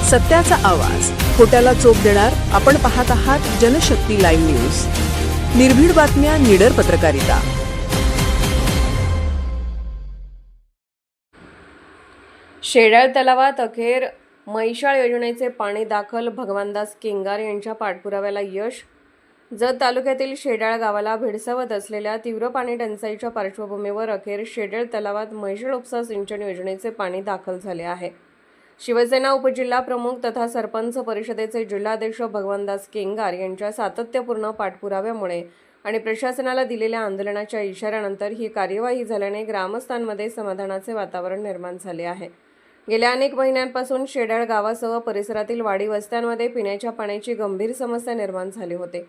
सत्याचा आवाज, खोट्याला चोप देणार. आपण पाहत आहात जनशक्ती लाईव्ह न्यूज. निर्भीड बातम्या, निडर पत्रकारिता. शेडाळ तलावात अखेर म्हैसाळ योजनेचे पाणी दाखल. भगवानदास केंगार यांच्या पाठपुराव्याला यश. जत तालुक्यातील शेडाळ गावाला भेडसावत असलेल्या तीव्र पाणी टंचाईच्या पार्श्वभूमीवर अखेर शेडाळ तलावात म्हैसाळ उपसा सिंचन योजनेचे पाणी दाखल झाले आहे. शिवसेना उपजिल्हा प्रमुख तथा सरपंच परिषदेचे जिल्हाध्यक्ष भगवानदास केंगार यांच्या सातत्यपूर्ण पाठपुराव्यामुळे आणि प्रशासनाला दिलेल्या आंदोलनाच्या इशाऱ्यानंतर ही कार्यवाही झाल्याने ग्रामस्थांमध्ये समाधानाचे वातावरण निर्माण झाले आहे. गेल्या अनेक महिन्यांपासून शेडाळ गावासह परिसरातील वाडी वस्त्यांमध्ये पिण्याच्या पाण्याची गंभीर समस्या निर्माण झाली होती.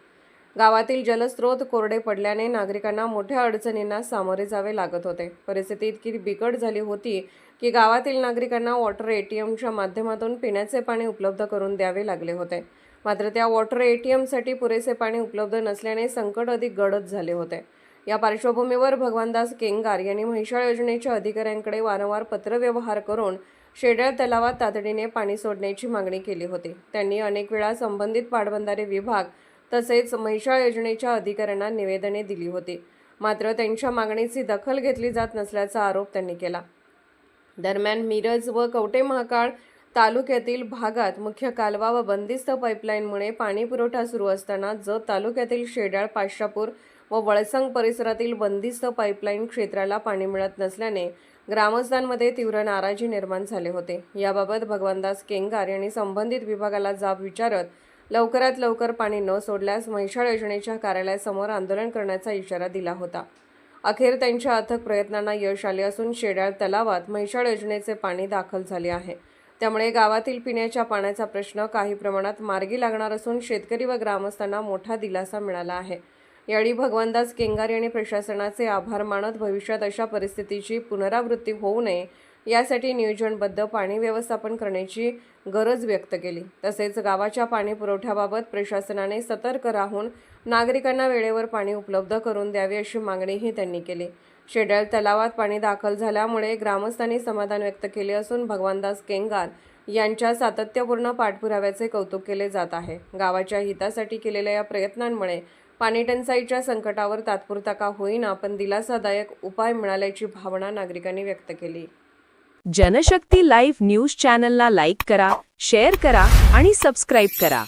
गावातील जलस्रोत कोरडे पडल्याने नागरिकांना मोठ्या अडचणींना सामोरे जावे लागत होते. परिस्थिती इतकी बिकट झाली होती की गावातील नागरिकांना वॉटर एटीएमच्या माध्यमातून पिण्याचे पाणी उपलब्ध करून द्यावे लागले होते. मात्र त्या वॉटर एटीएमसाठी पुरेसे पाणी उपलब्ध नसल्याने संकट अधिक गडद झाले होते. या पार्श्वभूमीवर भगवानदास केंगार यांनी म्हैसाळ योजनेच्या अधिकाऱ्यांकडे वारंवार पत्रव्यवहार करून शेडाळ तलावात तातडीने पाणी सोडण्याची मागणी केली होती. त्यांनी अनेक वेळा संबंधित पाटबंधारे विभाग तसेच म्हैसाळ योजनेच्या अधिकाऱ्यांना निवेदने दिली होती. मात्र त्यांच्या मागणीची दखल घेतली जात नसल्याचा आरोप त्यांनी केला. दरम्यान मिरज व कवठे महाकाळ तालुक्यातील भागात मुख्य कालवा व बंदिस्त पाईपलाईनमुळे पाणी पुरवठा सुरू असताना जत तालुक्यातील शेडाळ, पाशापूर व वळसंग परिसरातील बंदिस्त पाईपलाईन क्षेत्राला पाणी मिळत नसल्याने ग्रामस्थांमध्ये तीव्र नाराजी निर्माण झाले होते. याबाबत भगवानदास केंगार यांनी संबंधित विभागाला जाब विचारत लवकरात लवकर पाणी न सोडल्यास म्हैसाळ योजनेच्या कार्यालयासमोर आंदोलन करण्याचा इशारा दिला होता. अखेर त्यांच्या अथक प्रयत्नांना यश आले असून शेडाळ तलावात म्हैसाळ योजनेचे पाणी दाखल झाले आहे. त्यामुळे गावातील पिण्याच्या पाण्याचा प्रश्न काही प्रमाणात मार्गी लागणार असून शेतकरी व ग्रामस्थांना मोठा दिलासा मिळाला आहे. यावेळी भगवानदास केंगार यांनी प्रशासनाचे आभार मानत भविष्यात अशा परिस्थितीची पुनरावृत्ती होऊ नये यासाठी नियोजनबद्ध पाणी व्यवस्थापन करण्याची गरज व्यक्त केली. तसेच गावाच्या पाणी पुरवठ्याबाबत प्रशासनाने सतर्क राहून नागरिकांना वेळेवर पाणी उपलब्ध करून द्यावे अशी मागणीही त्यांनी केली. शेडाळ तलावात पाणी दाखल झाल्यामुळे ग्रामस्थांनी समाधान व्यक्त केले असून भगवानदास केंगार यांच्या सातत्यपूर्ण पाठपुराव्याचे कौतुक केले जात आहे. गावाच्या हितासाठी केलेल्या या प्रयत्नांमुळे पाणी टंचाईच्या संकटावर तात्पुरता का होईना पण दिलासादायक उपाय मिळाल्याची भावना नागरिकांनी व्यक्त केली. जनशक्ती लाईव्ह न्यूज चॅनलला लाईक करा, शेअर करा आणि सबस्क्राईब करा.